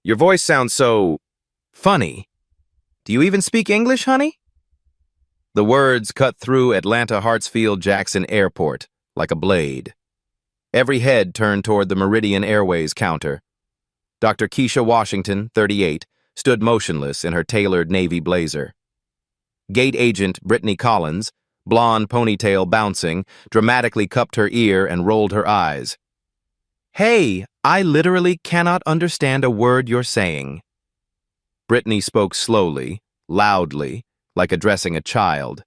Your voice sounds so funny. Do you even speak English, honey? The words cut through Atlanta Hartsfield-Jackson Airport like a blade. Every head turned toward the Meridian Airways counter. Dr. Keisha Washington, 38, stood motionless in her tailored navy blazer. Gate agent Brittany Collins, blonde ponytail bouncing, dramatically cupped her ear and rolled her eyes. "Hey, I literally cannot understand a word you're saying." Brittany spoke slowly, loudly, like addressing a child.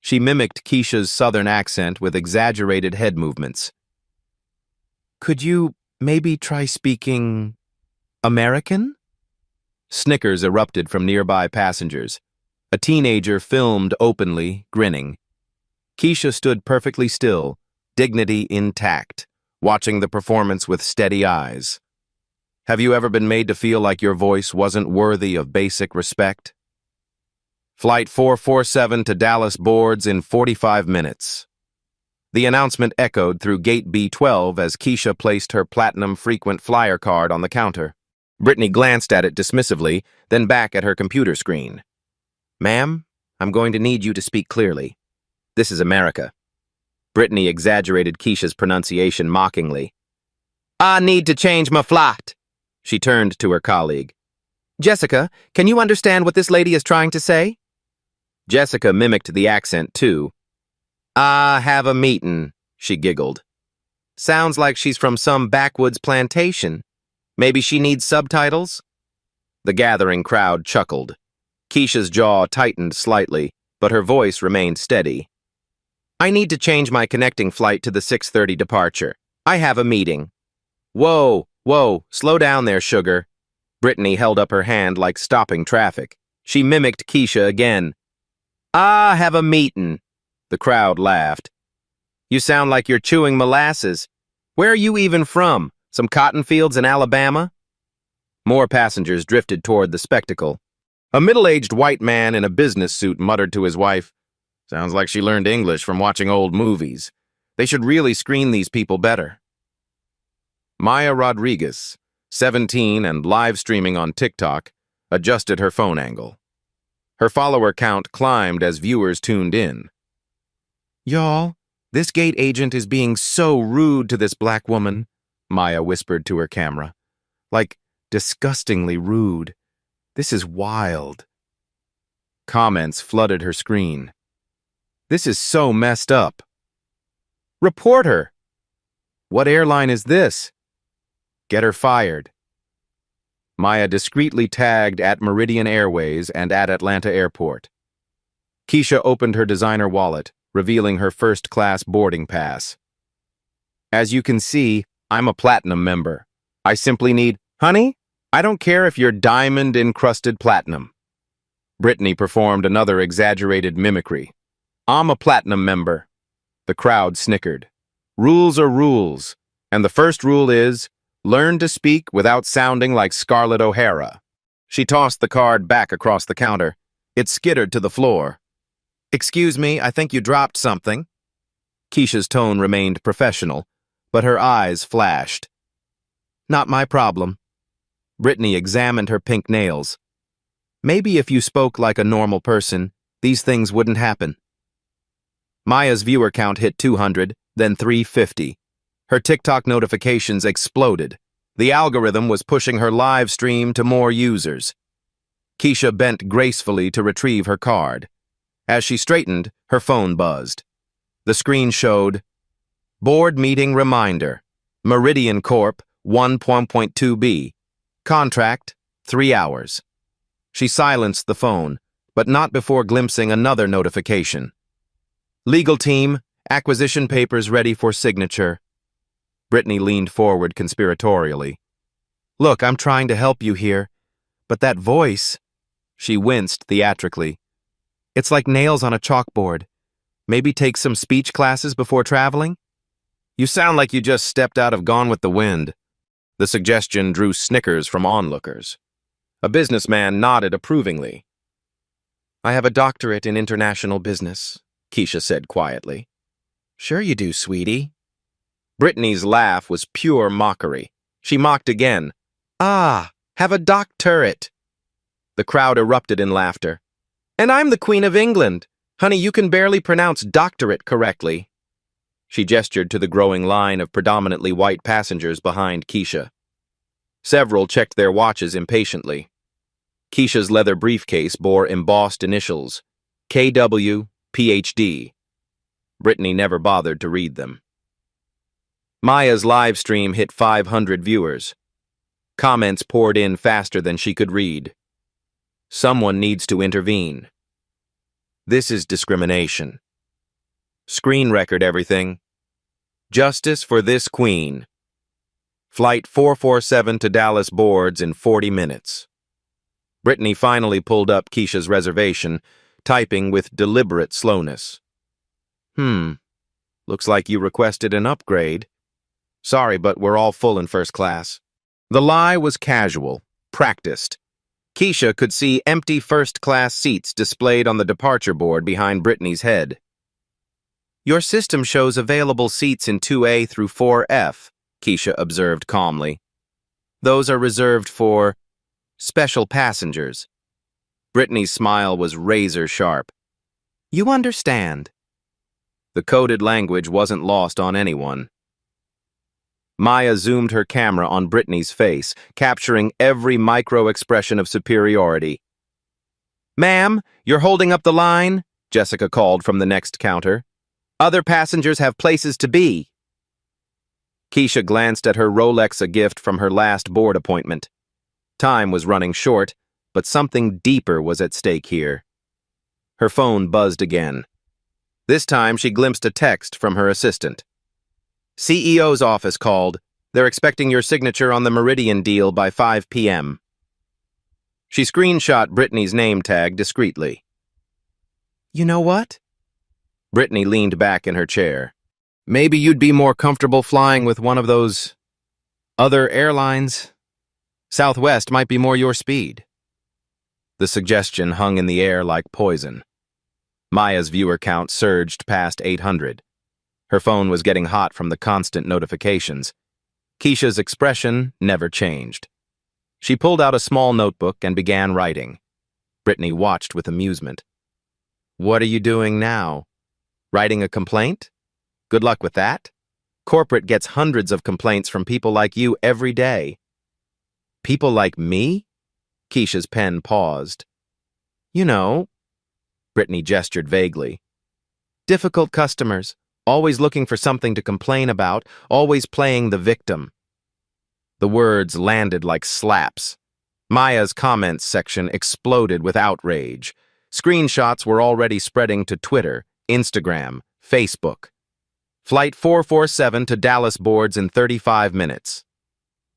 She mimicked Keisha's southern accent with exaggerated head movements. "Could you maybe try speaking American?" Snickers erupted from nearby passengers. A teenager filmed openly, grinning. Keisha stood perfectly still, dignity intact, watching the performance with steady eyes. Have you ever been made to feel like your voice wasn't worthy of basic respect? Flight 447 to Dallas boards in 45 minutes. The announcement echoed through Gate B12 as Keisha placed her platinum frequent flyer card on the counter. Brittany glanced at it dismissively, then back at her computer screen. "Ma'am, I'm going to need you to speak clearly. This is America." Brittany exaggerated Keisha's pronunciation mockingly. "I need to change my flight." She turned to her colleague. "Jessica, can you understand what this lady is trying to say?" Jessica mimicked the accent, too. "I have a meeting," she giggled. "Sounds like she's from some backwoods plantation. Maybe she needs subtitles?" The gathering crowd chuckled. Keisha's jaw tightened slightly, but her voice remained steady. "I need to change my connecting flight to the 6:30 departure. I have a meeting." "Whoa, slow down there, sugar." Brittany held up her hand like stopping traffic. She mimicked Keisha again. "I have a meeting." The crowd laughed. "You sound like you're chewing molasses. Where are you even from? Some cotton fields in Alabama?" More passengers drifted toward the spectacle. A middle-aged white man in a business suit muttered to his wife, "Sounds like she learned English from watching old movies. They should really screen these people better." Maya Rodriguez, 17 and live streaming on TikTok, adjusted her phone angle. Her follower count climbed as viewers tuned in. "Y'all, this gate agent is being so rude to this black woman," Maya whispered to her camera. "Like, disgustingly rude. This is wild." Comments flooded her screen. "This is so messed up." "Report her." "What airline is this?" "Get her fired." Maya discreetly tagged at Meridian Airways and at Atlanta Airport. Keisha opened her designer wallet, revealing her first-class boarding pass. "As you can see, I'm a platinum member. I simply need, honey, I don't care if you're diamond-encrusted platinum." Brittany performed another exaggerated mimicry. "I'm a platinum member." The crowd snickered. Rules are rules, and the first rule is, learn to speak without sounding like Scarlett O'Hara. She tossed the card back across the counter. It skittered to the floor. "Excuse me, I think you dropped something." Keisha's tone remained professional, but her eyes flashed. "Not my problem." Brittany examined her pink nails. "Maybe if you spoke like a normal person, these things wouldn't happen." Maya's viewer count hit 200, then 350. Her TikTok notifications exploded. The algorithm was pushing her live stream to more users. Keisha bent gracefully to retrieve her card. As she straightened, her phone buzzed. The screen showed, "Board meeting reminder. Meridian Corp. 1.2B. Contract, 3 hours." She silenced the phone, but not before glimpsing another notification. "Legal team, acquisition papers ready for signature." Brittany leaned forward conspiratorially. "Look, I'm trying to help you here, but that voice..." She winced theatrically. "It's like nails on a chalkboard. Maybe take some speech classes before traveling?" "You sound like you just stepped out of Gone with the Wind." The suggestion drew snickers from onlookers. A businessman nodded approvingly. "I have a doctorate in international business," Keisha said quietly. "Sure you do, sweetie." Brittany's laugh was pure mockery. She mocked again. "Ah, Have a doctorate. The crowd erupted in laughter. And I'm the Queen of England. Honey, you can barely pronounce doctorate correctly. She gestured to the growing line of predominantly white passengers behind Keisha. Several checked their watches impatiently. Keisha's leather briefcase bore embossed initials, KW, PhD. Brittany never bothered to read them. Maya's live stream hit 500 viewers. Comments poured in faster than she could read. Someone needs to intervene. This is discrimination. Screen record everything. Justice for this queen. Flight 447 to Dallas boards in 40 minutes. Brittany finally pulled up Keisha's reservation, typing with deliberate slowness. Looks like you requested an upgrade. Sorry, but we're all full in first class. The lie was casual, practiced. Keisha could see empty first-class seats displayed on the departure board behind Brittany's head. Your system shows available seats in 2A through 4F, Keisha observed calmly. Those are reserved for special passengers. Brittany's smile was razor-sharp. You understand. The coded language wasn't lost on anyone. Maya zoomed her camera on Brittany's face, capturing every micro-expression of superiority. Ma'am, you're holding up the line, Jessica called from the next counter. Other passengers have places to be. Keisha glanced at her Rolex, a gift from her last board appointment. Time was running short, but something deeper was at stake here. Her phone buzzed again. This time she glimpsed a text from her assistant. CEO's office called. They're expecting your signature on the Meridian deal by 5 p.m. She screenshot Brittany's name tag discreetly. You know what? Brittany leaned back in her chair. Maybe you'd be more comfortable flying with one of those other airlines. Southwest might be more your speed. The suggestion hung in the air like poison. Maya's viewer count surged past 800. Her phone was getting hot from the constant notifications. Keisha's expression never changed. She pulled out a small notebook and began writing. Brittany watched with amusement. What are you doing now? Writing a complaint? Good luck with that. Corporate gets hundreds of complaints from people like you every day. People like me? Keisha's pen paused. You know, Brittany gestured vaguely. Difficult customers. Always looking for something to complain about, always playing the victim. The words landed like slaps. Maya's comments section exploded with outrage. Screenshots were already spreading to Twitter, Instagram, Facebook. Flight 447 to Dallas boards in 35 minutes.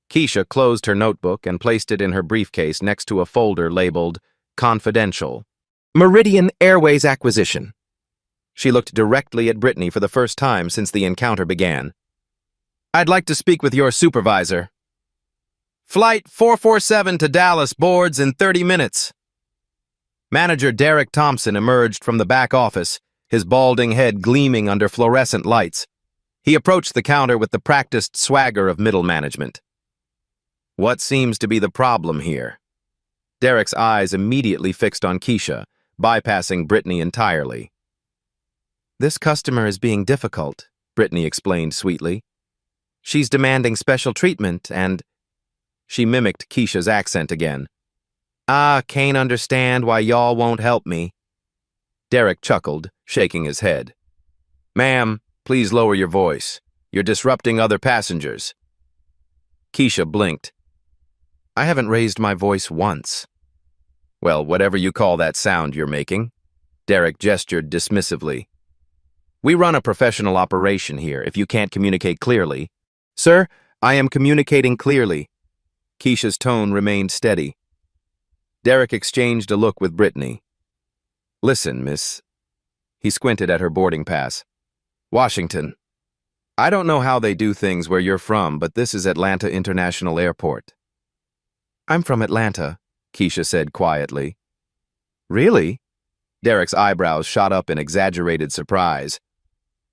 Keisha closed her notebook and placed it in her briefcase next to a folder labeled Confidential. Meridian Airways Acquisition. She looked directly at Brittany for the first time since the encounter began. I'd like to speak with your supervisor. Flight 447 to Dallas boards in 30 minutes. Manager Derek Thompson emerged from the back office, his balding head gleaming under fluorescent lights. He approached the counter with the practiced swagger of middle management. What seems to be the problem here? Derek's eyes immediately fixed on Keisha, bypassing Brittany entirely. This customer is being difficult, Brittany explained sweetly. She's demanding special treatment and... She mimicked Keisha's accent again. Can't understand why y'all won't help me. Derek chuckled, shaking his head. Ma'am, please lower your voice. You're disrupting other passengers. Keisha blinked. I haven't raised my voice once. Well, whatever you call that sound you're making. Derek gestured dismissively. We run a professional operation here if you can't communicate clearly. Sir, I am communicating clearly. Keisha's tone remained steady. Derek exchanged a look with Brittany. Listen, miss. He squinted at her boarding pass. Washington. I don't know how they do things where you're from, but this is Atlanta International Airport. I'm from Atlanta, Keisha said quietly. Really? Derek's eyebrows shot up in exaggerated surprise.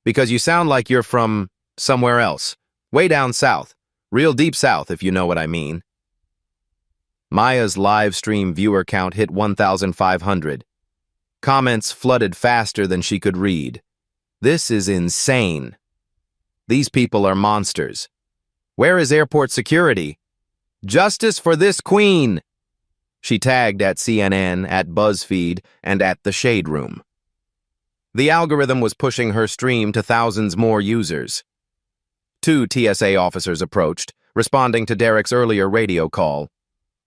Because you sound like you're from somewhere else. Way down south. Real deep south, if you know what I mean. Maya's live stream viewer count hit 1,500. Comments flooded faster than she could read. This is insane. These people are monsters. Where is airport security? Justice for this queen! She tagged at CNN, at BuzzFeed, and at the Shade Room. The algorithm was pushing her stream to thousands more users. 2 TSA officers approached, responding to Derek's earlier radio call.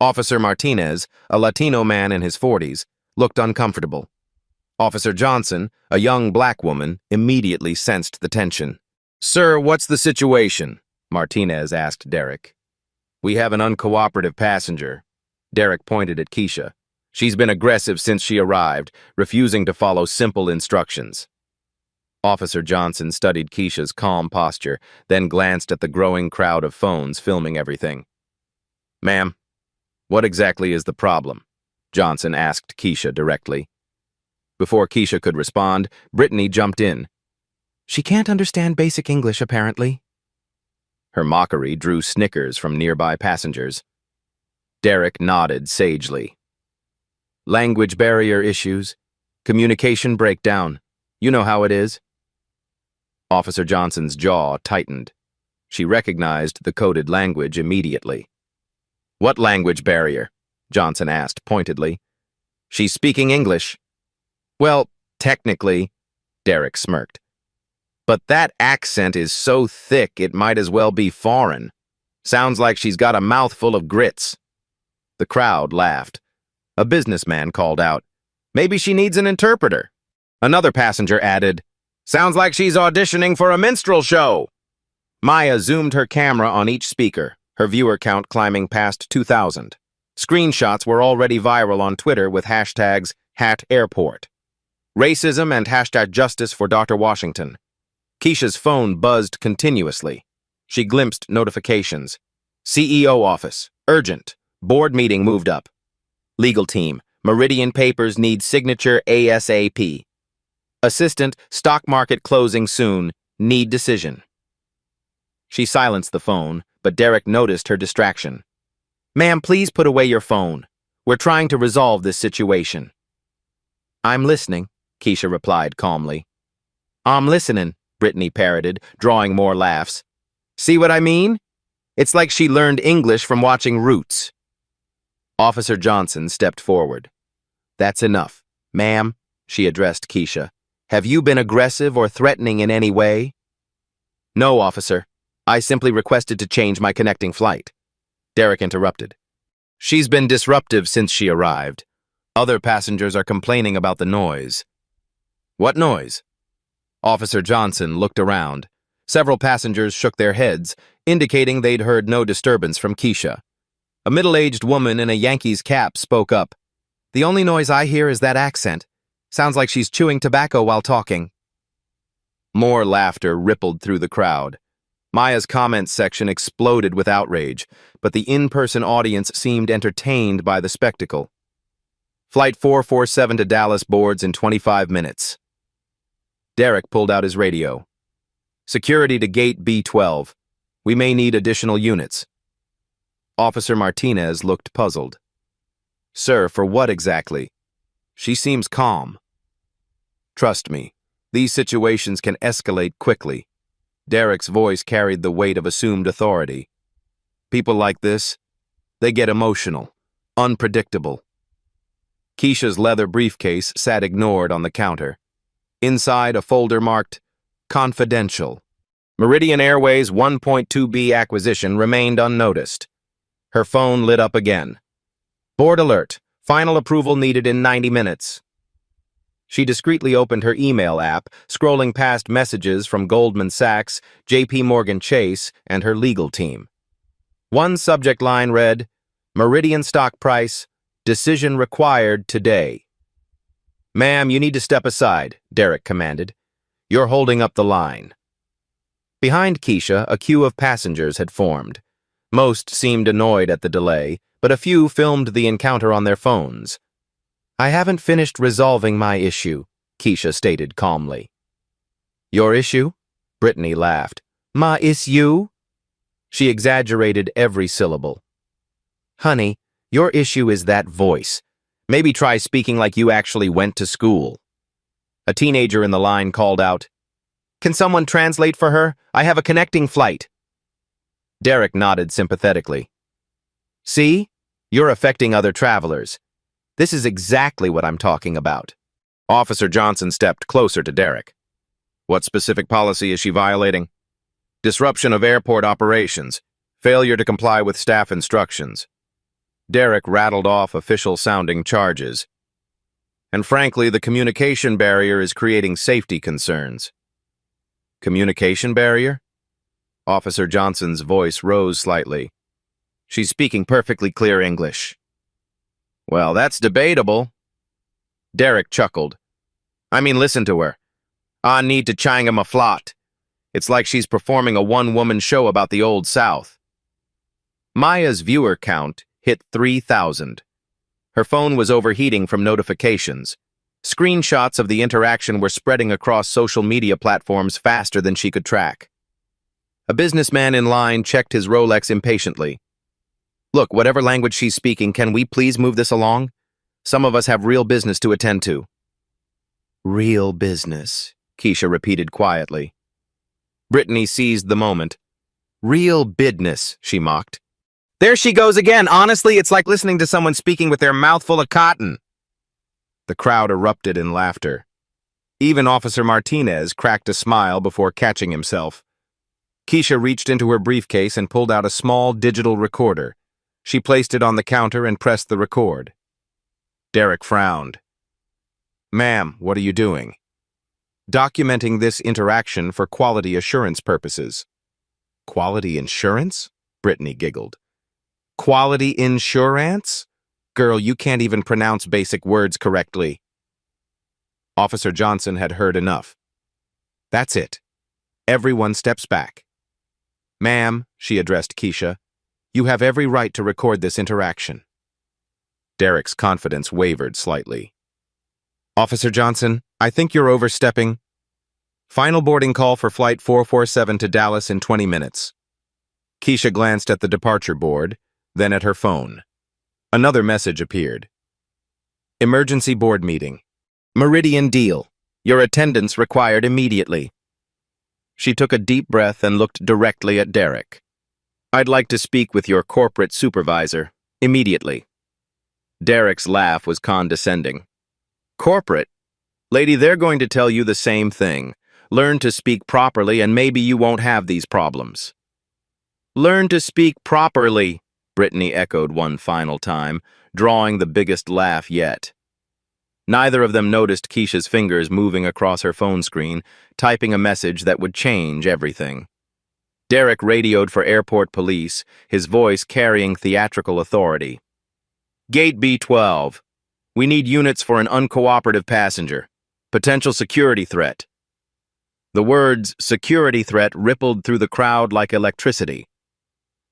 Officer Martinez, a Latino man in his 40s, looked uncomfortable. Officer Johnson, a young black woman, immediately sensed the tension. "Sir, what's the situation?" Martinez asked Derek. "We have an uncooperative passenger." Derek pointed at Keisha. "She's been aggressive since she arrived, refusing to follow simple instructions." Officer Johnson studied Keisha's calm posture, then glanced at the growing crowd of phones filming everything. "Ma'am, what exactly is the problem?" Johnson asked Keisha directly. Before Keisha could respond, Brittany jumped in. "She can't understand basic English, apparently." Her mockery drew snickers from nearby passengers. Derek nodded sagely. "Language barrier issues, communication breakdown. You know how it is." Officer Johnson's jaw tightened. She recognized the coded language immediately. "What language barrier?" Johnson asked pointedly. "She's speaking English." "Well, technically," Derek smirked. "But that accent is so thick it might as well be foreign. Sounds like she's got a mouthful of grits." The crowd laughed. A businessman called out, "Maybe she needs an interpreter." Another passenger added, "Sounds like she's auditioning for a minstrel show." Maya zoomed her camera on each speaker, her viewer count climbing past 2,000. Screenshots were already viral on Twitter with hashtags #HatAirport. Racism and #Justice for Dr. Washington. Keisha's phone buzzed continuously. She glimpsed notifications. CEO office, urgent. Board meeting moved up. Legal team, Meridian papers need signature ASAP. Assistant, stock market closing soon, need decision. She silenced the phone, but Derek noticed her distraction. "Ma'am, please put away your phone. We're trying to resolve this situation." "I'm listening," Keisha replied calmly. "I'm listening," Brittany parroted, drawing more laughs. "See what I mean? It's like she learned English from watching Roots." Officer Johnson stepped forward. "That's enough. Ma'am," she addressed Keisha. "Have you been aggressive or threatening in any way?" "No, officer. I simply requested to change my connecting flight." Derek interrupted. "She's been disruptive since she arrived. Other passengers are complaining about the noise." "What noise?" Officer Johnson looked around. Several passengers shook their heads, indicating they'd heard no disturbance from Keisha. A middle-aged woman in a Yankees cap spoke up. "The only noise I hear is that accent. Sounds like she's chewing tobacco while talking." More laughter rippled through the crowd. Maya's comments section exploded with outrage, but the in-person audience seemed entertained by the spectacle. Flight 447 to Dallas boards in 25 minutes. Derek pulled out his radio. "Security to gate B12. We may need additional units." Officer Martinez looked puzzled. "Sir, for what exactly?" She seems calm. "Trust me, these situations can escalate quickly." Derek's voice carried the weight of assumed authority. "People like this, they get emotional, unpredictable." Keisha's leather briefcase sat ignored on the counter. Inside, a folder marked "Confidential." Meridian Airways' 1.2B acquisition remained unnoticed. Her phone lit up again. "Board alert. Final approval needed in 90 minutes. She discreetly opened her email app, scrolling past messages from Goldman Sachs, JP Morgan Chase, and her legal team. One subject line read, "Meridian stock price, decision required today." "Ma'am, you need to step aside," Derek commanded. "You're holding up the line." Behind Keisha, a queue of passengers had formed. Most seemed annoyed at the delay, but a few filmed the encounter on their phones. "I haven't finished resolving my issue," Keisha stated calmly. "Your issue?" Brittany laughed. "My issue?" She exaggerated every syllable. "Honey, Your issue is that voice. Maybe try speaking like you actually went to school. A teenager in the line called out, "Can someone translate for her? I have a connecting flight." Derek nodded sympathetically. See? You're affecting other travelers. This is exactly what I'm talking about. Officer Johnson stepped closer to Derek. What specific policy is she violating? Disruption of airport operations. Failure to comply with staff instructions. Derek rattled off official-sounding charges. And frankly, the communication barrier is creating safety concerns. Communication barrier? Officer Johnson's voice rose slightly. She's speaking perfectly clear English. Well, that's debatable. Derek chuckled. I mean, listen to her. I need to chang 'em a flot. It's like she's performing a one-woman show about the Old South. Maya's viewer count hit 3,000. Her phone was overheating from notifications. Screenshots of the interaction were spreading across social media platforms faster than she could track. A businessman in line checked his Rolex impatiently. Look, whatever language she's speaking, can we please move this along? Some of us have real business to attend to. Real business, Keisha repeated quietly. Brittany seized the moment. Real business, she mocked. There she goes again. Honestly, it's like listening to someone speaking with their mouth full of cotton. The crowd erupted in laughter. Even Officer Martinez cracked a smile before catching himself. Keisha reached into her briefcase and pulled out a small digital recorder. She placed it on the counter and pressed the record. Derek frowned. Ma'am, what are you doing? Documenting this interaction for quality assurance purposes. Quality insurance? Brittany giggled. Quality insurance? Girl, you can't even pronounce basic words correctly. Officer Johnson had heard enough. That's it. Everyone steps back. Ma'am, she addressed Keisha, you have every right to record this interaction. Derek's confidence wavered slightly. Officer Johnson, I think you're overstepping. Final boarding call for Flight 447 to Dallas in 20 minutes. Keisha glanced at the departure board, then at her phone. Another message appeared. Emergency board meeting. Meridian deal. Your attendance required immediately. She took a deep breath and looked directly at Derek. I'd like to speak with your corporate supervisor, immediately. Derek's laugh was condescending. Corporate? Lady, they're going to tell you the same thing. Learn to speak properly and maybe you won't have these problems. Learn to speak properly, Brittany echoed one final time, drawing the biggest laugh yet. Neither of them noticed Keisha's fingers moving across her phone screen, typing a message that would change everything. Derek radioed for airport police, his voice carrying theatrical authority. Gate B12. We need units for an uncooperative passenger. Potential security threat. The words security threat rippled through the crowd like electricity.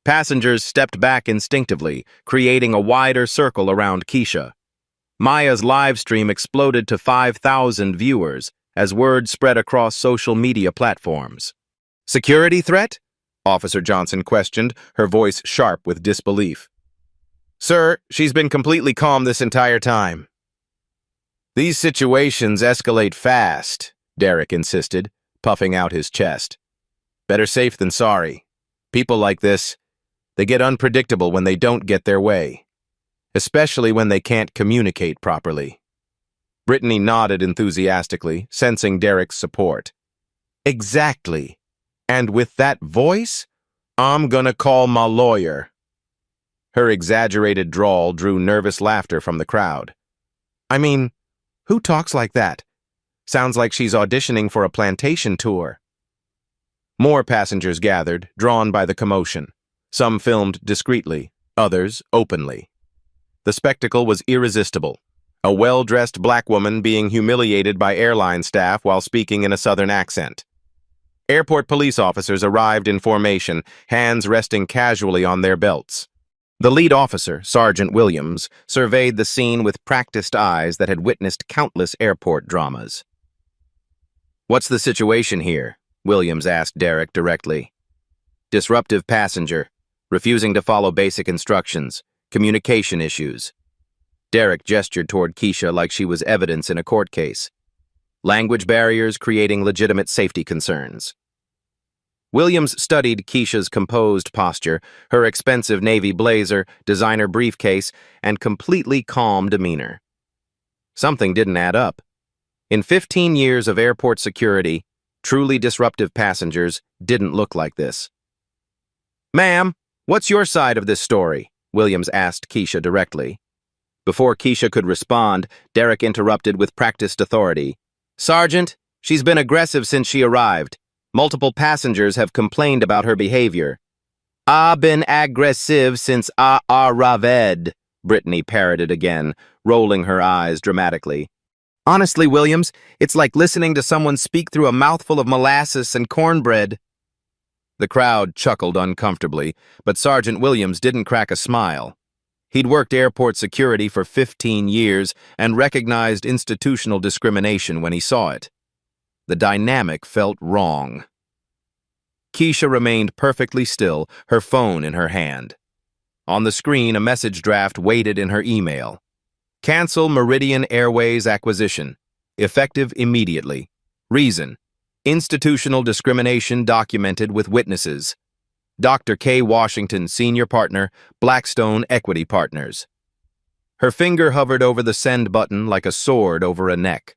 Passengers stepped back instinctively, creating a wider circle around Keisha. Maya's live stream exploded to 5,000 viewers as word spread across social media platforms. Security threat? Officer Johnson questioned, her voice sharp with disbelief. Sir, she's been completely calm this entire time. These situations escalate fast, Derek insisted, puffing out his chest. Better safe than sorry. People like this, they get unpredictable when they don't get their way. Especially when they can't communicate properly. Brittany nodded enthusiastically, sensing Derek's support. Exactly. And with that voice, I'm gonna call my lawyer. Her exaggerated drawl drew nervous laughter from the crowd. I mean, who talks like that? Sounds like she's auditioning for a plantation tour. More passengers gathered, drawn by the commotion. Some filmed discreetly, others openly. The spectacle was irresistible. A well-dressed black woman being humiliated by airline staff while speaking in a southern accent. Airport police officers arrived in formation, hands resting casually on their belts. The lead officer, Sergeant Williams, surveyed the scene with practiced eyes that had witnessed countless airport dramas. What's the situation here? Williams asked Derek directly. Disruptive passenger, refusing to follow basic instructions, Communication issues. Derek gestured toward Keisha like she was evidence in a court case. Language barriers creating legitimate safety concerns. Williams studied Keisha's composed posture, her expensive navy blazer, designer briefcase, and completely calm demeanor. Something didn't add up. In 15 years of airport security, truly disruptive passengers didn't look like this. "Ma'am, what's your side of this story?" Williams asked Keisha directly. Before Keisha could respond, Derek interrupted with practiced authority. "Sergeant, she's been aggressive since she arrived. Multiple passengers have complained about her behavior." "I've been aggressive since I arrived," Brittany parroted again, rolling her eyes dramatically. "Honestly, Williams, it's like listening to someone speak through a mouthful of molasses and cornbread." The crowd chuckled uncomfortably, but Sergeant Williams didn't crack a smile. He'd worked airport security for 15 years and recognized institutional discrimination when he saw it. The dynamic felt wrong. Keisha remained perfectly still, her phone in her hand. On the screen, a message draft waited in her email. "Cancel Meridian Airways acquisition. Effective immediately. Reason: institutional discrimination documented with witnesses. Dr. K. Washington, Senior Partner, Blackstone Equity Partners." Her finger hovered over the send button like a sword over a neck.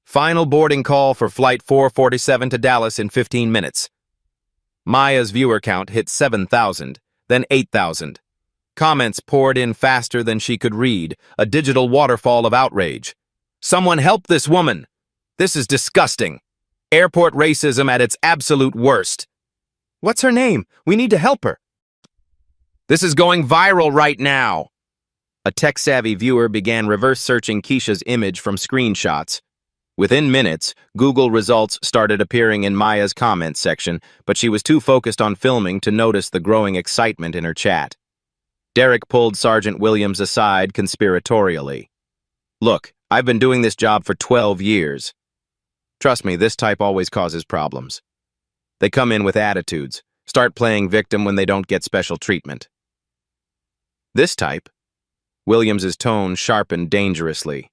"Final boarding call for Flight 447 to Dallas in 15 minutes. Maya's viewer count hit 7,000, then 8,000. Comments poured in faster than she could read, a digital waterfall of outrage. "Someone help this woman! This is disgusting! Airport racism at its absolute worst! What's her name? We need to help her! This is going viral right now!" A tech-savvy viewer began reverse-searching Keisha's image from screenshots. Within minutes, Google results started appearing in Maya's comments section, but she was too focused on filming to notice the growing excitement in her chat. Derek pulled Sergeant Williams aside conspiratorially. "Look, I've been doing this job for 12 years. Trust me, this type always causes problems. They come in with attitudes, start playing victim when they don't get special treatment." "This type?" Williams's tone sharpened dangerously.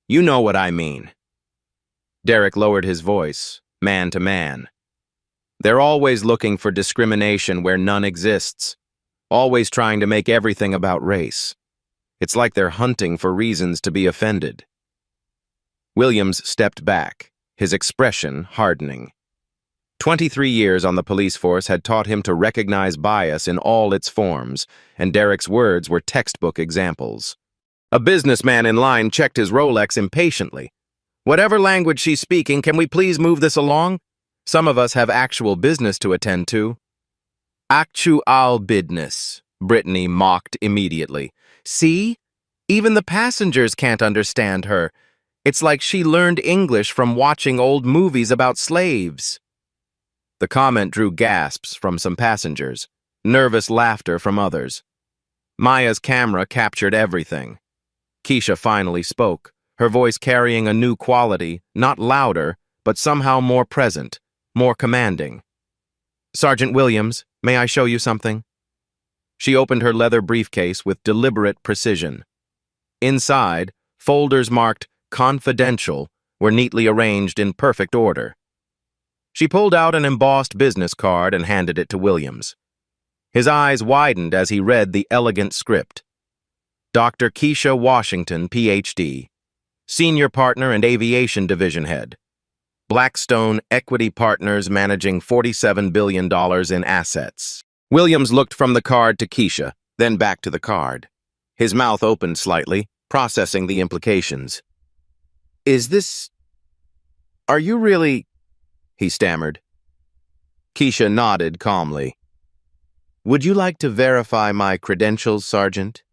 "You know what I mean." Derek lowered his voice, man to man. "They're always looking for discrimination where none exists, always trying to make everything about race. It's like they're hunting for reasons to be offended." Williams stepped back, his expression hardening. 23 years on the police force had taught him to recognize bias in all its forms, and Derek's words were textbook examples. A businessman in line checked his Rolex impatiently. "Whatever language she's speaking, can we please move this along? Some of us have actual business to attend to." "Actual business," Brittany mocked immediately. "See? Even the passengers can't understand her. It's like she learned English from watching old movies about slaves." The comment drew gasps from some passengers, nervous laughter from others. Maya's camera captured everything. Keisha finally spoke, her voice carrying a new quality, not louder, but somehow more present, more commanding. "Sergeant Williams, may I show you something?" She opened her leather briefcase with deliberate precision. Inside, folders marked "Confidential" were neatly arranged in perfect order. She pulled out an embossed business card and handed it to Williams. His eyes widened as he read the elegant script. Dr. Keisha Washington, Ph.D., Senior Partner and Aviation Division Head. Blackstone Equity Partners managing $47 billion in assets. Williams looked from the card to Keisha, then back to the card. His mouth opened slightly, processing the implications. Are you really... he stammered. Keisha nodded calmly. "Would you like to verify my credentials, Sergeant?"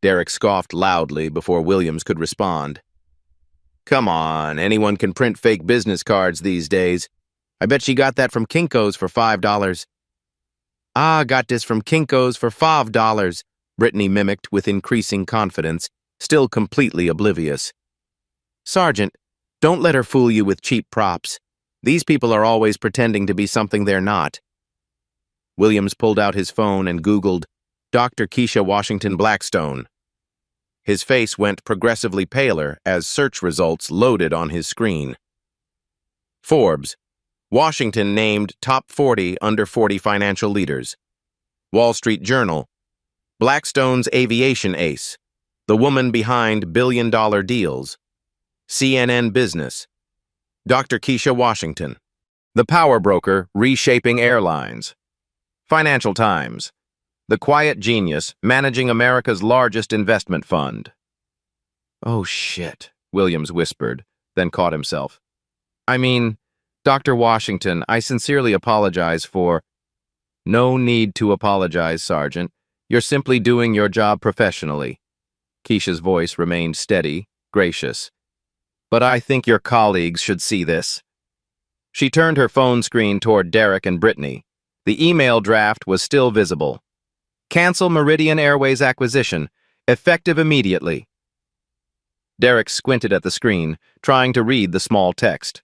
Derek scoffed loudly before Williams could respond. "Come on, anyone can print fake business cards these days. I bet she got that from Kinko's for $5. "Ah, got this from Kinko's for $5, Brittany mimicked with increasing confidence, still completely oblivious. "Sergeant, don't let her fool you with cheap props. These people are always pretending to be something they're not." Williams pulled out his phone and Googled Dr. Keisha Washington Blackstone. His face went progressively paler as search results loaded on his screen. Forbes. Washington named top 40 under 40 financial leaders. Wall Street Journal. Blackstone's aviation ace. The woman behind billion-dollar deals. CNN Business. Dr. Keisha Washington. The power broker reshaping airlines. Financial Times. The quiet genius managing America's largest investment fund. "Oh, shit," Williams whispered, then caught himself. "I mean, Dr. Washington, I sincerely apologize for—" "No need to apologize, Sergeant. You're simply doing your job professionally." Keisha's voice remained steady, gracious. "But I think your colleagues should see this." She turned her phone screen toward Derek and Brittany. The email draft was still visible. "Cancel Meridian Airways acquisition, effective immediately." Derek squinted at the screen, trying to read the small text.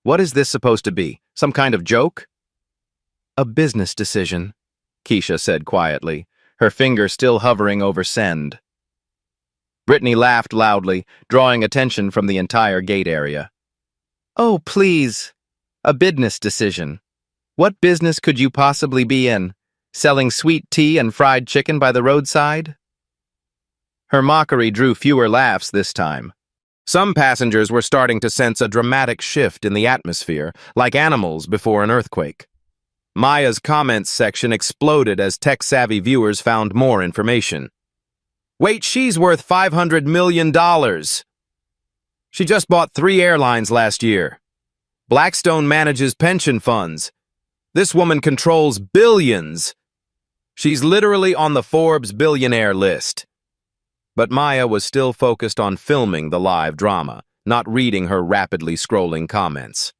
"What is this supposed to be? Some kind of joke?" "A business decision," Keisha said quietly, her finger still hovering over send. Brittany laughed loudly, drawing attention from the entire gate area. "Oh, please. A business decision. What business could you possibly be in? Selling sweet tea and fried chicken by the roadside?" Her mockery drew fewer laughs this time. Some passengers were starting to sense a dramatic shift in the atmosphere, like animals before an earthquake. Maya's comments section exploded as tech-savvy viewers found more information. "Wait, she's worth $500 million. She just bought 3 airlines last year. Blackstone manages pension funds. This woman controls billions. She's literally on the Forbes billionaire list." But Maya was still focused on filming the live drama, not reading her rapidly scrolling comments.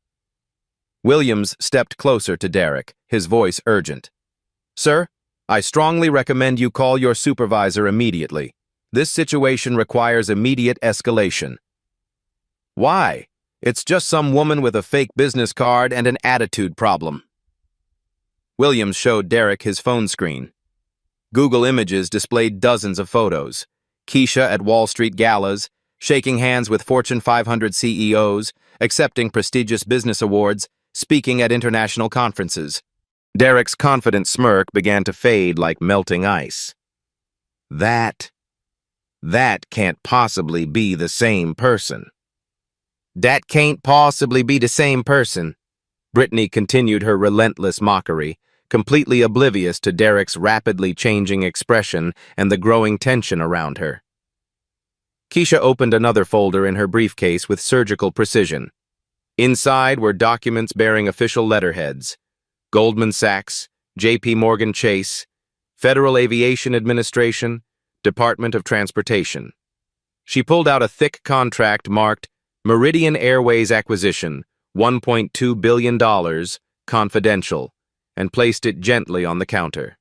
Williams stepped closer to Derek, his voice urgent. "Sir, I strongly recommend you call your supervisor immediately. This situation requires immediate escalation." "Why? It's just some woman with a fake business card and an attitude problem." Williams showed Derek his phone screen. Google Images displayed dozens of photos. Keisha at Wall Street galas, shaking hands with Fortune 500 CEOs, accepting prestigious business awards, speaking at international conferences. Derek's confident smirk began to fade like melting ice. That can't possibly be the same person." "That can't possibly be the same person," Brittany continued her relentless mockery, completely oblivious to Derek's rapidly changing expression and the growing tension around her. Keisha opened another folder in her briefcase with surgical precision. Inside were documents bearing official letterheads: Goldman Sachs, J.P. Morgan Chase, Federal Aviation Administration, Department of Transportation. She pulled out a thick contract marked Meridian Airways Acquisition, $1.2 billion, confidential, and placed it gently on the counter.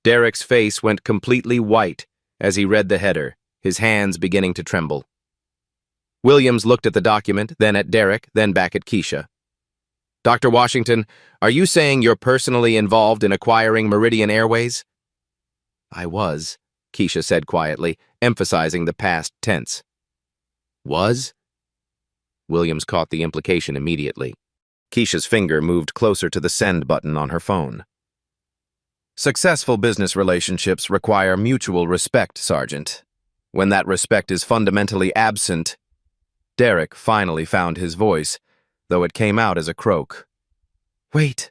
Derek's face went completely white as he read the header, his hands beginning to tremble. Williams looked at the document, then at Derek, then back at Keisha. "Dr. Washington, are you saying you're personally involved in acquiring Meridian Airways?" "I was," Keisha said quietly, emphasizing the past tense. "Was?" Williams caught the implication immediately. Keisha's finger moved closer to the send button on her phone. "Successful business relationships require mutual respect, Sergeant. When that respect is fundamentally absent..." Derek finally found his voice, though it came out as a croak. Wait.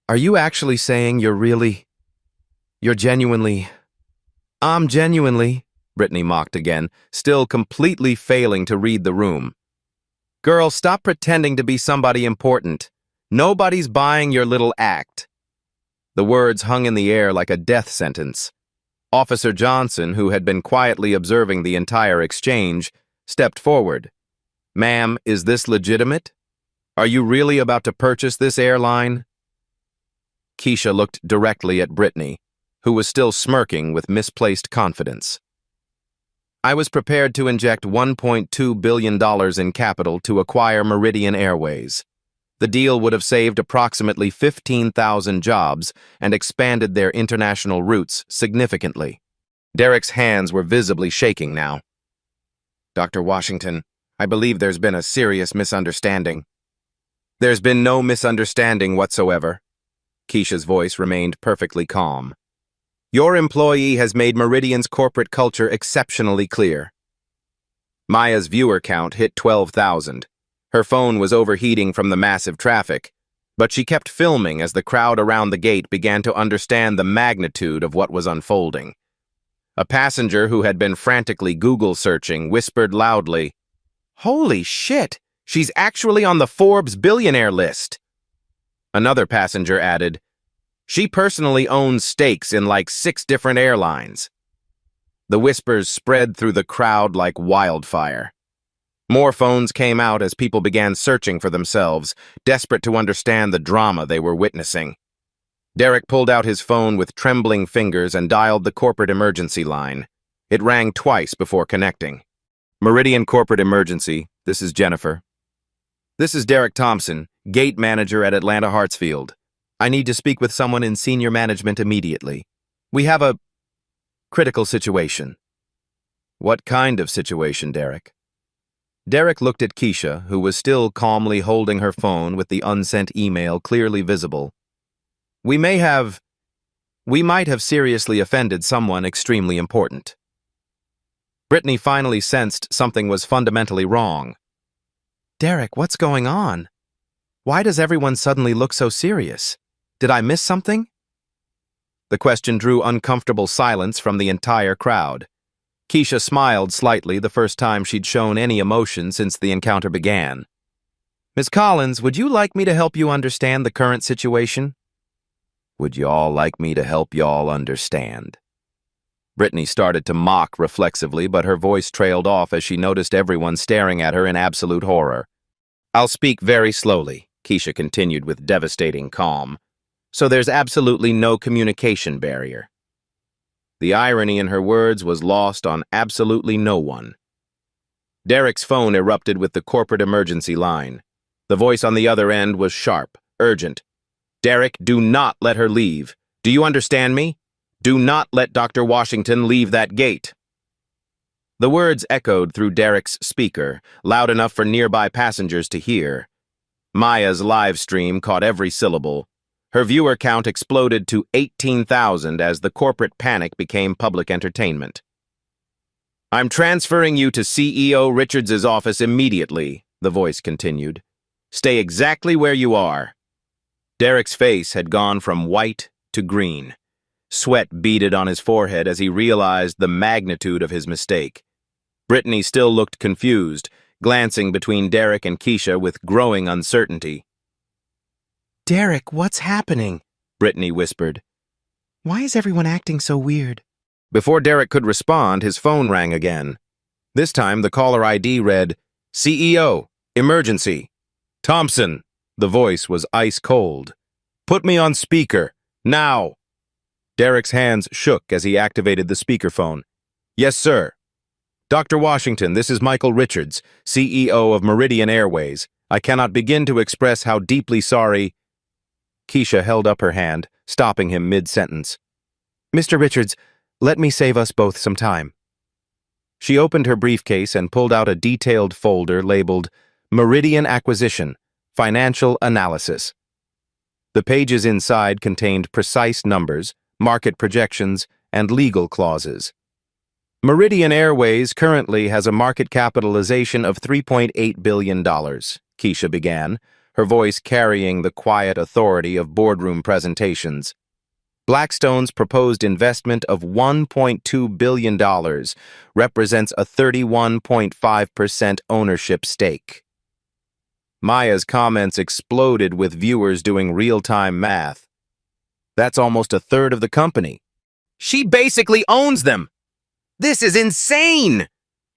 Are you actually saying you're genuinely..." "I'm genuinely," Brittany mocked again, still completely failing to read the room. "Girl, stop pretending to be somebody important. Nobody's buying your little act." The words hung in the air like a death sentence. Officer Johnson, who had been quietly observing the entire exchange, stepped forward. "Ma'am, is this legitimate? Are you really about to purchase this airline?" Keisha looked directly at Brittany, who was still smirking with misplaced confidence. "I was prepared to inject $1.2 billion in capital to acquire Meridian Airways. The deal would have saved approximately 15,000 jobs and expanded their international routes significantly. Derek's hands were visibly shaking now. Dr. Washington, I believe there's been a serious misunderstanding. There's been no misunderstanding whatsoever. Keisha's voice remained perfectly calm. Your employee has made Meridian's corporate culture exceptionally clear. Maya's viewer count hit 12,000. Her phone was overheating from the massive traffic, but she kept filming as the crowd around the gate began to understand the magnitude of what was unfolding. A passenger who had been frantically Google searching whispered loudly, "Holy shit! She's actually on the Forbes billionaire list." Another passenger added, "She personally owns stakes in like 6 different airlines." The whispers spread through the crowd like wildfire. More phones came out as people began searching for themselves, desperate to understand the drama they were witnessing. Derek pulled out his phone with trembling fingers and dialed the corporate emergency line. It rang twice before connecting. Meridian Corporate Emergency, this is Jennifer. This is Derek Thompson, gate manager at Atlanta Hartsfield. I need to speak with someone in senior management immediately. We have a critical situation. What kind of situation, Derek? Derek looked at Keisha, who was still calmly holding her phone with the unsent email clearly visible. We might have seriously offended someone extremely important. Brittany finally sensed something was fundamentally wrong. Derek, what's going on? Why does everyone suddenly look so serious? Did I miss something? The question drew uncomfortable silence from the entire crowd. Keisha smiled slightly the first time she'd shown any emotion since the encounter began. Ms. Collins, would you like me to help you understand the current situation? Would y'all like me to help y'all understand? Brittany started to mock reflexively, but her voice trailed off as she noticed everyone staring at her in absolute horror. I'll speak very slowly, Keisha continued with devastating calm. So there's absolutely no communication barrier. The irony in her words was lost on absolutely no one. Derek's phone erupted with the corporate emergency line. The voice on the other end was sharp, urgent. Derek, do not let her leave. Do you understand me? Do not let Dr. Washington leave that gate. The words echoed through Derek's speaker, loud enough for nearby passengers to hear. Maya's live stream caught every syllable. Her viewer count exploded to 18,000 as the corporate panic became public entertainment. I'm transferring you to CEO Richards' office immediately, the voice continued. Stay exactly where you are. Derek's face had gone from white to green. Sweat beaded on his forehead as he realized the magnitude of his mistake. Brittany still looked confused, glancing between Derek and Keisha with growing uncertainty. Derek, what's happening? Brittany whispered. Why is everyone acting so weird? Before Derek could respond, his phone rang again. This time, the caller ID read, CEO, emergency. Thompson. The voice was ice cold. Put me on speaker, now. Derek's hands shook as he activated the speakerphone. Yes, sir. Dr. Washington, this is Michael Richards, CEO of Meridian Airways. I cannot begin to express how deeply sorry... Keisha held up her hand, stopping him mid-sentence. Mr. Richards, let me save us both some time. She opened her briefcase and pulled out a detailed folder labeled Meridian Acquisition, Financial Analysis. The pages inside contained precise numbers, market projections, and legal clauses. Meridian Airways currently has a market capitalization of $3.8 billion, Keisha began, her voice carrying the quiet authority of boardroom presentations. Blackstone's proposed investment of $1.2 billion represents a 31.5% ownership stake. Maya's comments exploded with viewers doing real-time math. That's almost a third of the company. She basically owns them! This is insane!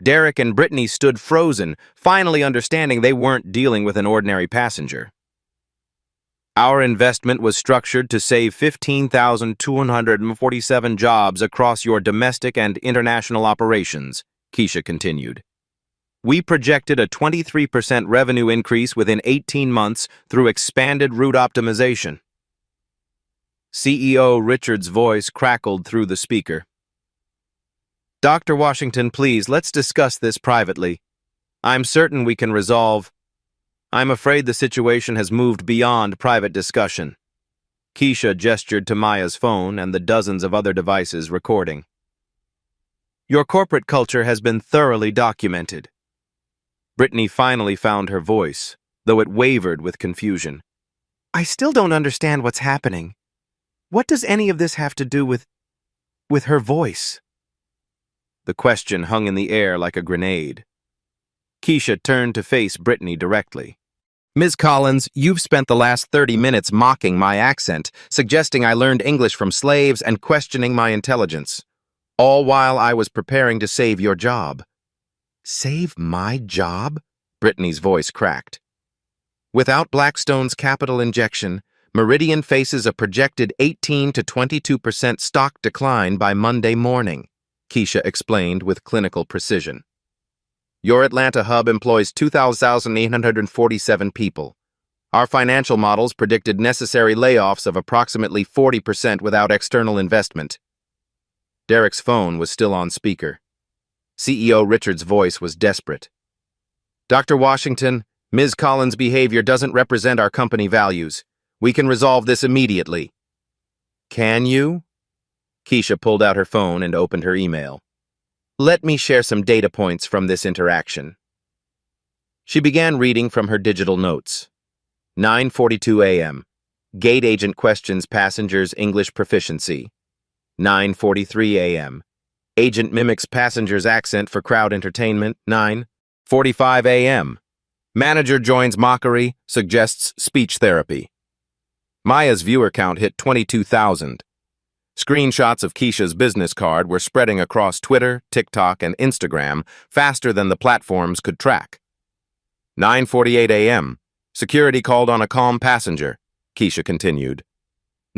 Derek and Brittany stood frozen, finally understanding they weren't dealing with an ordinary passenger. Our investment was structured to save 15,247 jobs across your domestic and international operations, Keisha continued. We projected a 23% revenue increase within 18 months through expanded route optimization. CEO Richard's voice crackled through the speaker. Dr. Washington, please, let's discuss this privately. I'm certain we can resolve. I'm afraid the situation has moved beyond private discussion. Keisha gestured to Maya's phone and the dozens of other devices recording. Your corporate culture has been thoroughly documented. Brittany finally found her voice, though it wavered with confusion. I still don't understand what's happening. What does any of this have to do with her voice? The question hung in the air like a grenade. Keisha turned to face Brittany directly. Ms. Collins, you've spent the last 30 minutes mocking my accent, suggesting I learned English from slaves and questioning my intelligence, all while I was preparing to save your job. Save my job? Brittany's voice cracked. Without Blackstone's capital injection, Meridian faces a projected 18 to 22% stock decline by Monday morning, Keisha explained with clinical precision. Your Atlanta hub employs 2,847 people. Our financial models predicted necessary layoffs of approximately 40% without external investment. Derek's phone was still on speaker. CEO Richard's voice was desperate. Dr. Washington, Ms. Collins' behavior doesn't represent our company values. We can resolve this immediately. Can you? Keisha pulled out her phone and opened her email. Let me share some data points from this interaction. She began reading from her digital notes. 9:42 a.m. Gate agent questions passengers' English proficiency. 9:43 a.m. Agent mimics passenger's accent for crowd entertainment. 9:45 a.m. Manager joins mockery, suggests speech therapy. Maya's viewer count hit 22,000. Screenshots of Keisha's business card were spreading across Twitter, TikTok, and Instagram faster than the platforms could track. 9:48 a.m. Security called on a calm passenger, Keisha continued.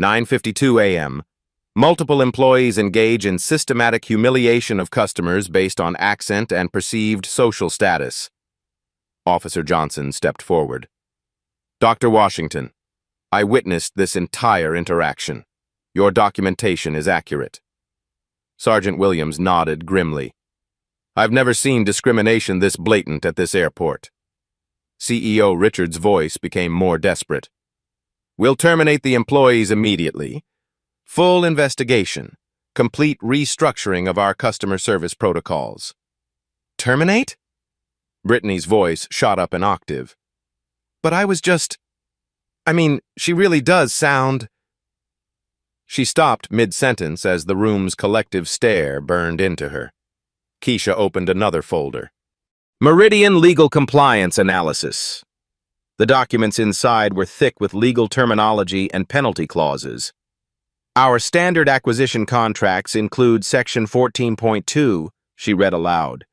9:52 a.m. Multiple employees engage in systematic humiliation of customers based on accent and perceived social status. Officer Johnson stepped forward. Dr. Washington, I witnessed this entire interaction. Your documentation is accurate. Sergeant Williams nodded grimly. I've never seen discrimination this blatant at this airport. CEO Richard's voice became more desperate. We'll terminate the employees immediately. Full investigation. Complete restructuring of our customer service protocols. Terminate? Brittany's voice shot up an octave. But I was just... she really does sound... She stopped mid-sentence as the room's collective stare burned into her. Keisha opened another folder. Meridian Legal Compliance Analysis. The documents inside were thick with legal terminology and penalty clauses. Our standard acquisition contracts include Section 14.2, she read aloud.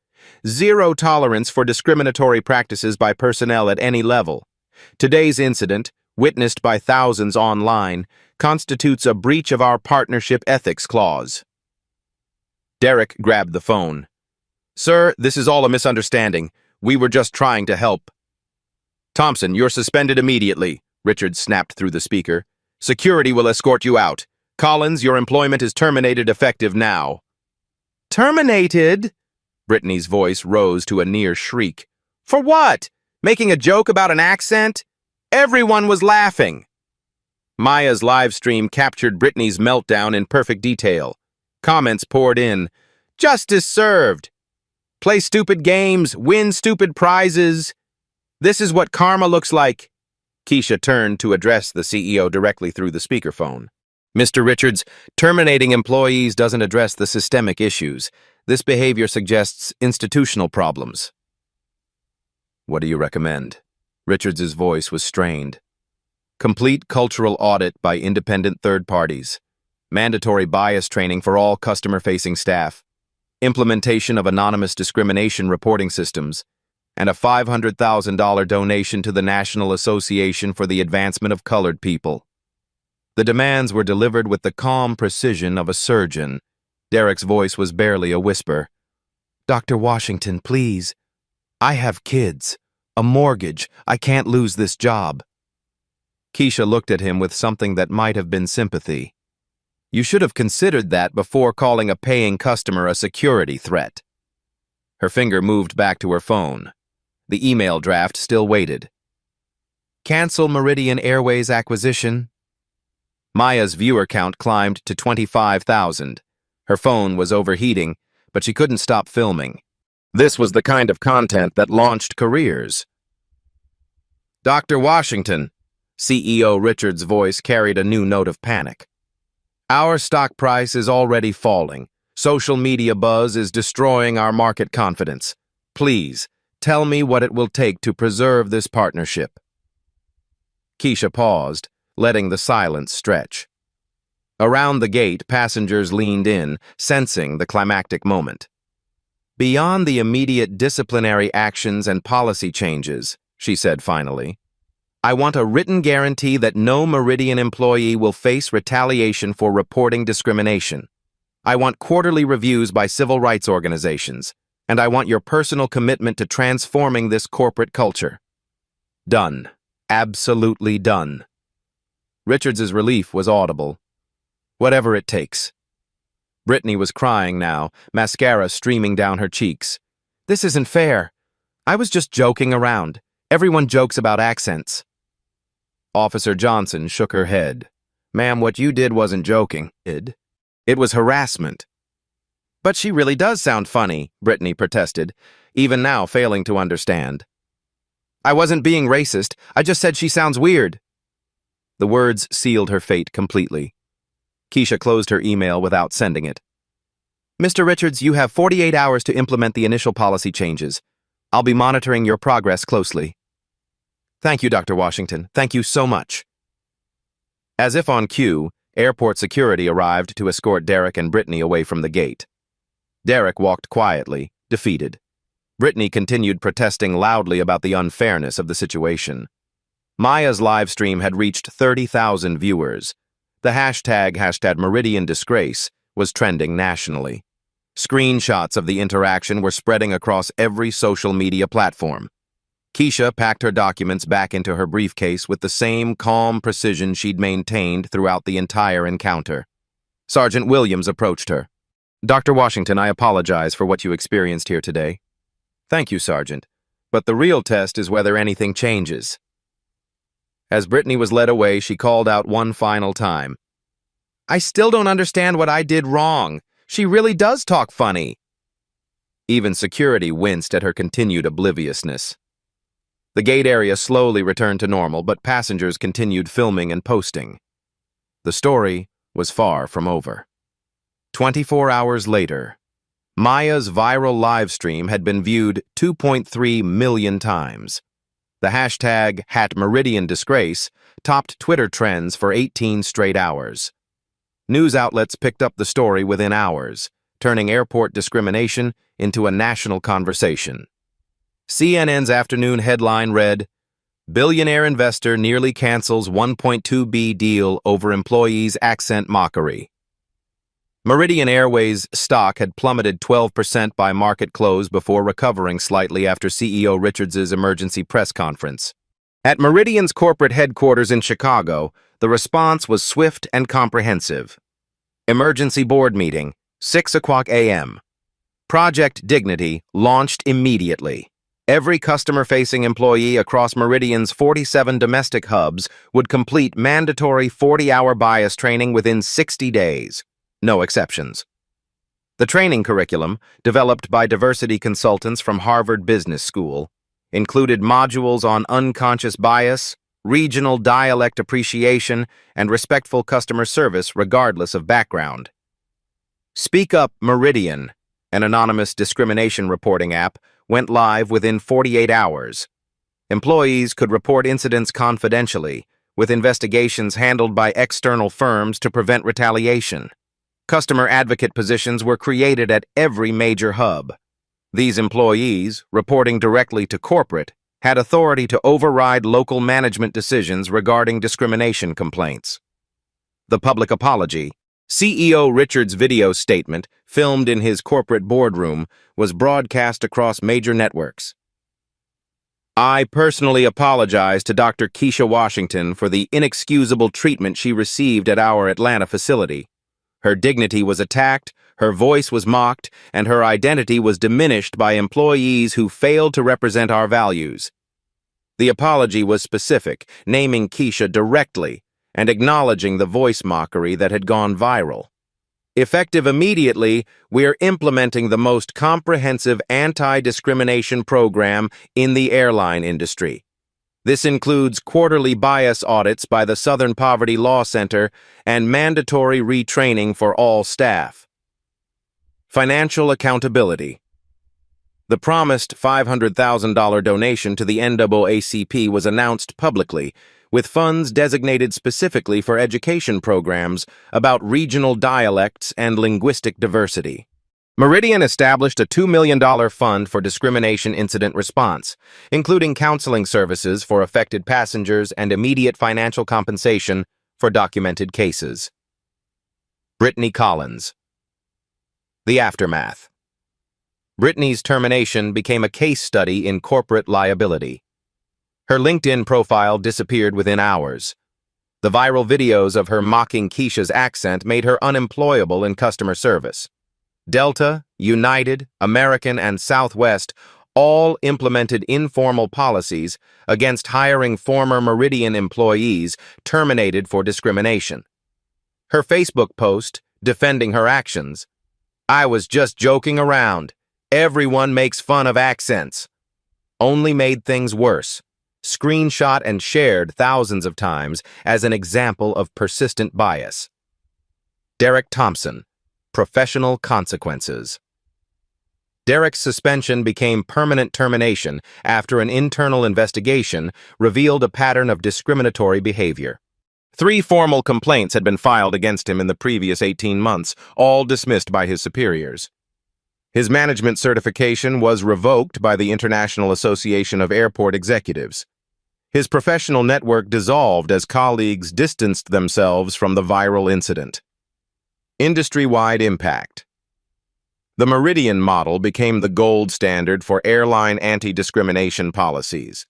Zero tolerance for discriminatory practices by personnel at any level. Today's incident, witnessed by thousands online, constitutes a breach of our partnership ethics clause. Derek grabbed the phone. Sir, this is all a misunderstanding. We were just trying to help. Thompson, you're suspended immediately, Richard snapped through the speaker. Security will escort you out. Collins, your employment is terminated effective now. Terminated? Brittany's voice rose to a near shriek. For what? Making a joke about an accent? Everyone was laughing. Maya's live stream captured Brittany's meltdown in perfect detail. Comments poured in. Justice served. Play stupid games, win stupid prizes. This is what karma looks like. Keisha turned to address the CEO directly through the speakerphone. Mr. Richards, terminating employees doesn't address the systemic issues. This behavior suggests institutional problems. What do you recommend? Richards' voice was strained. Complete cultural audit by independent third parties. Mandatory bias training for all customer-facing staff. Implementation of anonymous discrimination reporting systems. And a $500,000 donation to the National Association for the Advancement of Colored People. The demands were delivered with the calm precision of a surgeon. Derek's voice was barely a whisper. Dr. Washington, please. I have kids, a mortgage. I can't lose this job. Keisha looked at him with something that might have been sympathy. You should have considered that before calling a paying customer a security threat. Her finger moved back to her phone. The email draft still waited. Cancel Meridian Airways acquisition. Maya's viewer count climbed to 25,000. Her phone was overheating, but she couldn't stop filming. This was the kind of content that launched careers. Dr. Washington, CEO Richard's voice carried a new note of panic. Our stock price is already falling. Social media buzz is destroying our market confidence. Please, tell me what it will take to preserve this partnership. Keisha paused, letting the silence stretch. Around the gate, passengers leaned in, sensing the climactic moment. Beyond the immediate disciplinary actions and policy changes, she said finally, I want a written guarantee that no Meridian employee will face retaliation for reporting discrimination. I want quarterly reviews by civil rights organizations, and I want your personal commitment to transforming this corporate culture. Done. Absolutely done. Richards's relief was audible. Whatever it takes. Brittany was crying now, mascara streaming down her cheeks. This isn't fair. I was just joking around. Everyone jokes about accents. Officer Johnson shook her head. Ma'am, what you did wasn't joking. It was harassment. But she really does sound funny, Brittany protested, even now failing to understand. I wasn't being racist. I just said she sounds weird. The words sealed her fate completely. Keisha closed her email without sending it. Mr. Richards, you have 48 hours to implement the initial policy changes. I'll be monitoring your progress closely. Thank you, Dr. Washington. Thank you so much. As if on cue, airport security arrived to escort Derek and Brittany away from the gate. Derek walked quietly, defeated. Brittany continued protesting loudly about the unfairness of the situation. Maya's live stream had reached 30,000 viewers. The hashtag #MeridianDisgrace was trending nationally. Screenshots of the interaction were spreading across every social media platform. Keisha packed her documents back into her briefcase with the same calm precision she'd maintained throughout the entire encounter. Sergeant Williams approached her. Dr. Washington, I apologize for what you experienced here today. Thank you, Sergeant. But the real test is whether anything changes. As Brittany was led away, she called out one final time. I still don't understand what I did wrong. She really does talk funny. Even security winced at her continued obliviousness. The gate area slowly returned to normal, but passengers continued filming and posting. The story was far from over. 24 hours later, Maya's viral live stream had been viewed 2.3 million times. The hashtag #MeridianDisgrace topped Twitter trends for 18 straight hours. News outlets picked up the story within hours, turning airport discrimination into a national conversation. CNN's afternoon headline read, Billionaire investor nearly cancels $1.2 billion deal over employees' accent mockery. Meridian Airways stock had plummeted 12% by market close before recovering slightly after CEO Richards's emergency press conference. At Meridian's corporate headquarters in Chicago, the response was swift and comprehensive. Emergency board meeting, 6 o'clock a.m. Project Dignity launched immediately. Every customer-facing employee across Meridian's 47 domestic hubs would complete mandatory 40-hour bias training within 60 days. No exceptions. The training curriculum, developed by diversity consultants from Harvard Business School, included modules on unconscious bias, regional dialect appreciation, and respectful customer service regardless of background. Speak Up Meridian, an anonymous discrimination reporting app, went live within 48 hours. Employees could report incidents confidentially, with investigations handled by external firms to prevent retaliation. Customer advocate positions were created at every major hub. These employees, reporting directly to corporate, had authority to override local management decisions regarding discrimination complaints. The public apology, CEO Richards' video statement, filmed in his corporate boardroom, was broadcast across major networks. I personally apologize to Dr. Keisha Washington for the inexcusable treatment she received at our Atlanta facility. Her dignity was attacked, her voice was mocked, and her identity was diminished by employees who failed to represent our values. The apology was specific, naming Keisha directly and acknowledging the voice mockery that had gone viral. Effective immediately, we're implementing the most comprehensive anti-discrimination program in the airline industry. This includes quarterly bias audits by the Southern Poverty Law Center and mandatory retraining for all staff. Financial accountability. The promised $500,000 donation to the NAACP was announced publicly, with funds designated specifically for education programs about regional dialects and linguistic diversity. Meridian established a $2 million fund for discrimination incident response, including counseling services for affected passengers and immediate financial compensation for documented cases. Brittany Collins. The aftermath. Brittany's termination became a case study in corporate liability. Her LinkedIn profile disappeared within hours. The viral videos of her mocking Keisha's accent made her unemployable in customer service. Delta, United, American, and Southwest all implemented informal policies against hiring former Meridian employees terminated for discrimination. Her Facebook post, defending her actions, "I was just joking around. Everyone makes fun of accents," only made things worse. Screenshot and shared thousands of times as an example of persistent bias. Derek Thompson. Professional consequences. Derek's suspension became permanent termination after an internal investigation revealed a pattern of discriminatory behavior. 3 formal complaints had been filed against him in the previous 18 months, all dismissed by his superiors. His management certification was revoked by the International Association of Airport Executives. His professional network dissolved as colleagues distanced themselves from the viral incident. Industry-wide impact. The Meridian model became the gold standard for airline anti-discrimination policies.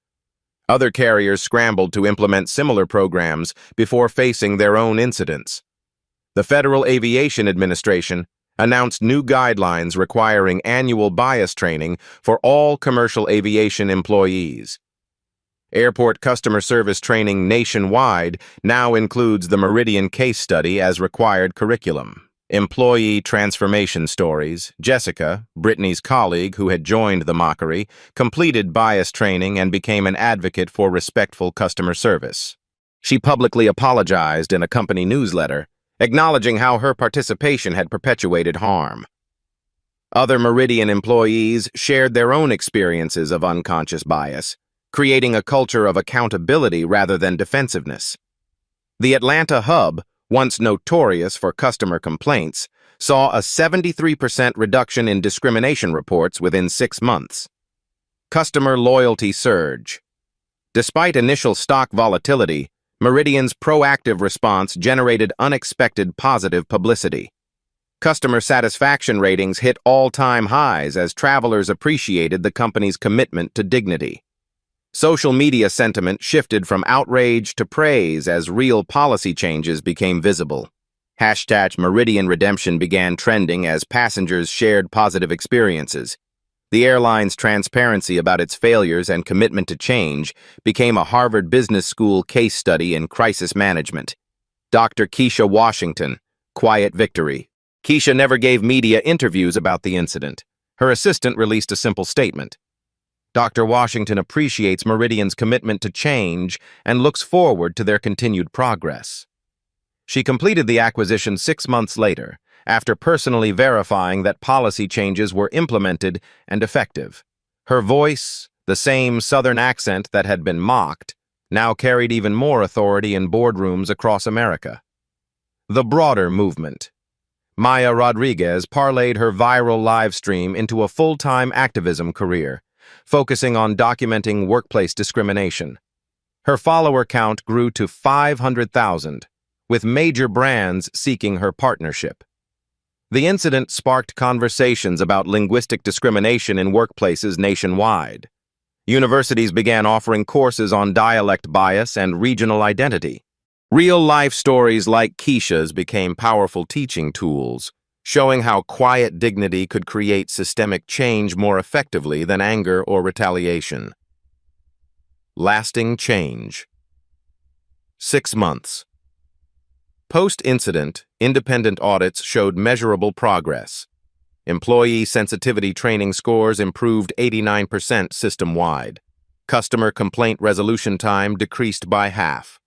Other carriers scrambled to implement similar programs before facing their own incidents. The Federal Aviation Administration announced new guidelines requiring annual bias training for all commercial aviation employees. Airport customer service training nationwide now includes the Meridian case study as required curriculum. Employee transformation stories. Jessica, Brittany's colleague who had joined the mockery, completed bias training and became an advocate for respectful customer service. She publicly apologized in a company newsletter, acknowledging how her participation had perpetuated harm. Other Meridian employees shared their own experiences of unconscious bias, creating a culture of accountability rather than defensiveness. The Atlanta hub, once notorious for customer complaints, saw a 73% reduction in discrimination reports within 6 months. Customer loyalty surge. Despite initial stock volatility, Meridian's proactive response generated unexpected positive publicity. Customer satisfaction ratings hit all-time highs as travelers appreciated the company's commitment to dignity. Social media sentiment shifted from outrage to praise as real policy changes became visible. Hashtag Meridian Redemption began trending as passengers shared positive experiences. The airline's transparency about its failures and commitment to change became a Harvard Business School case study in crisis management. Dr. Keisha Washington, quiet victory. Keisha never gave media interviews about the incident. Her assistant released a simple statement. Dr. Washington appreciates Meridian's commitment to change and looks forward to their continued progress. She completed the acquisition 6 months later, after personally verifying that policy changes were implemented and effective. Her voice, the same Southern accent that had been mocked, now carried even more authority in boardrooms across America. The broader movement. Maya Rodriguez parlayed her viral live stream into a full-time activism career, focusing on documenting workplace discrimination. Her follower count grew to 500,000, with major brands seeking her partnership. The incident sparked conversations about linguistic discrimination in workplaces nationwide. Universities began offering courses on dialect bias and regional identity. Real-life stories like Keisha's became powerful teaching tools, showing how quiet dignity could create systemic change more effectively than anger or retaliation. Lasting change. 6 months. Post-incident, independent audits showed measurable progress. Employee sensitivity training scores improved 89% system-wide. Customer complaint resolution time decreased by half.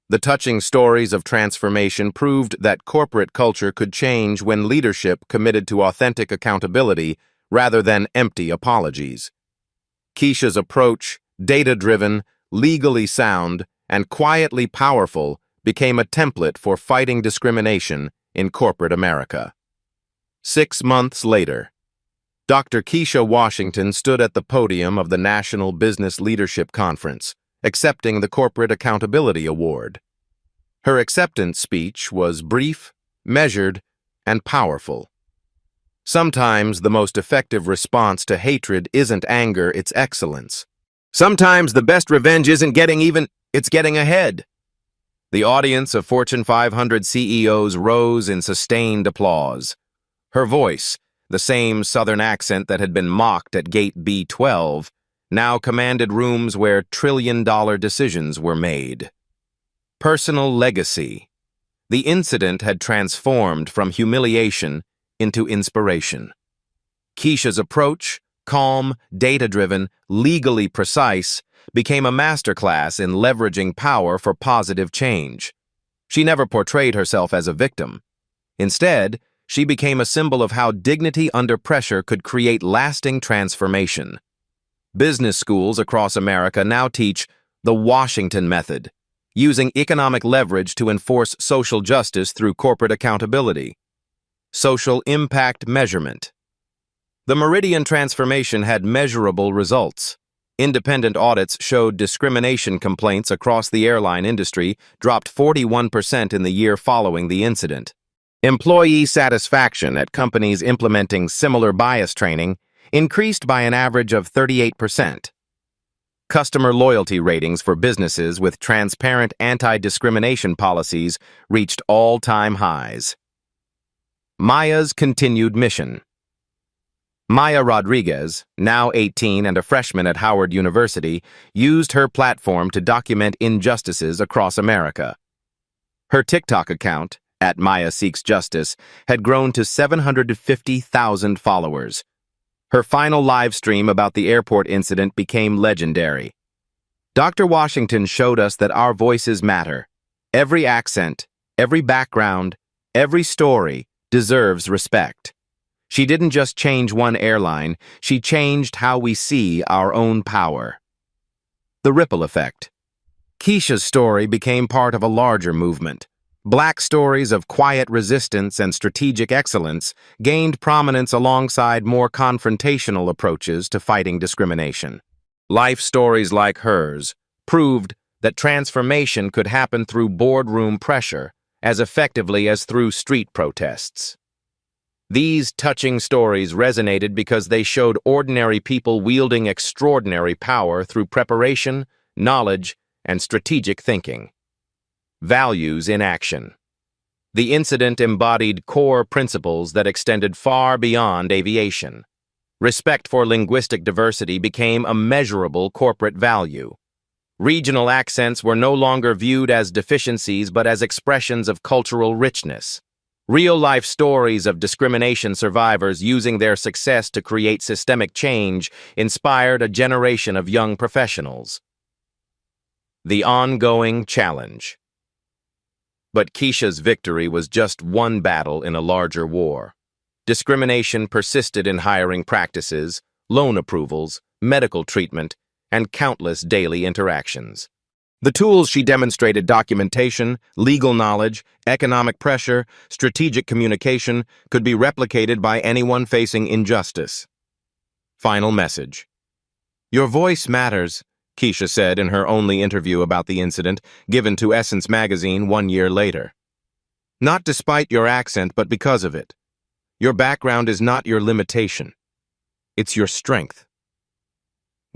The touching stories of transformation proved that corporate culture could change when leadership committed to authentic accountability rather than empty apologies. Keisha's approach, data-driven, legally sound, and quietly powerful, became a template for fighting discrimination in corporate America. 6 months later, Dr. Keisha Washington stood at the podium of the National Business Leadership Conference, accepting the Corporate Accountability Award. Her acceptance speech was brief, measured, and powerful. Sometimes the most effective response to hatred isn't anger, it's excellence. Sometimes the best revenge isn't getting even, it's getting ahead. The audience of Fortune 500 CEOs rose in sustained applause. Her voice, the same Southern accent that had been mocked at Gate B12, now commanded rooms where trillion-dollar decisions were made. Personal legacy. The incident had transformed from humiliation into inspiration. Keisha's approach, calm, data-driven, legally precise, became a masterclass in leveraging power for positive change. She never portrayed herself as a victim. Instead, she became a symbol of how dignity under pressure could create lasting transformation. Business schools across America now teach the Washington method, using economic leverage to enforce social justice through corporate accountability. Social impact measurement. The Meridian transformation had measurable results. Independent audits showed discrimination complaints across the airline industry dropped 41% in the year following the incident. Employee satisfaction at companies implementing similar bias training increased by an average of 38%. Customer loyalty ratings for businesses with transparent anti-discrimination policies reached all-time highs. Maya's continued mission. Maya Rodriguez, now 18 and a freshman at Howard University, used her platform to document injustices across America. Her TikTok account, @MayaSeeksJustice, had grown to 750,000 followers. Her final live stream about the airport incident became legendary. Dr. Washington showed us that our voices matter. Every accent, every background, every story deserves respect. She didn't just change one airline, she changed how we see our own power. The ripple effect. Keisha's story became part of a larger movement. Black stories of quiet resistance and strategic excellence gained prominence alongside more confrontational approaches to fighting discrimination. Life stories like hers proved that transformation could happen through boardroom pressure as effectively as through street protests. These touching stories resonated because they showed ordinary people wielding extraordinary power through preparation, knowledge, and strategic thinking. Values in action. The incident embodied core principles that extended far beyond aviation. Respect for linguistic diversity became a measurable corporate value. Regional accents were no longer viewed as deficiencies but as expressions of cultural richness. Real-life stories of discrimination survivors using their success to create systemic change inspired a generation of young professionals. The ongoing challenge. But Keisha's victory was just one battle in a larger war. Discrimination persisted in hiring practices, loan approvals, medical treatment, and countless daily interactions. The tools she demonstrated, documentation, legal knowledge, economic pressure, strategic communication, could be replicated by anyone facing injustice. Final message. Your voice matters, Keisha said in her only interview about the incident, given to Essence magazine 1 year later. Not despite your accent, but because of it. Your background is not your limitation. It's your strength.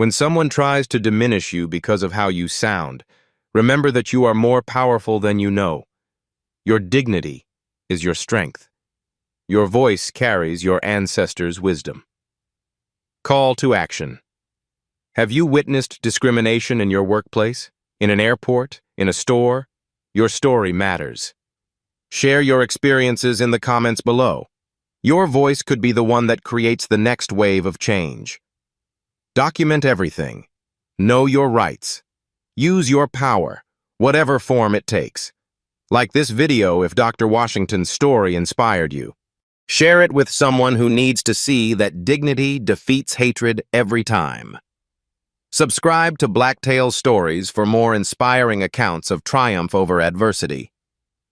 When someone tries to diminish you because of how you sound, remember that you are more powerful than you know. Your dignity is your strength. Your voice carries your ancestors' wisdom. Call to action. Have you witnessed discrimination in your workplace, in an airport, in a store? Your story matters. Share your experiences in the comments below. Your voice could be the one that creates the next wave of change. Document everything. Know your rights. Use your power, whatever form it takes. Like this video if Dr. Washington's story inspired you. Share it with someone who needs to see that dignity defeats hatred every time. Subscribe to Blacktail Stories for more inspiring accounts of triumph over adversity.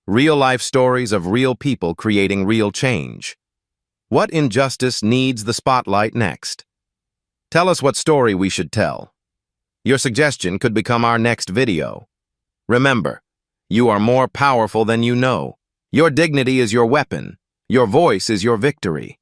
Real-life stories of real people creating real change. What injustice needs the spotlight next? Tell us what story we should tell. Your suggestion could become our next video. Remember, you are more powerful than you know. Your dignity is your weapon. Your voice is your victory.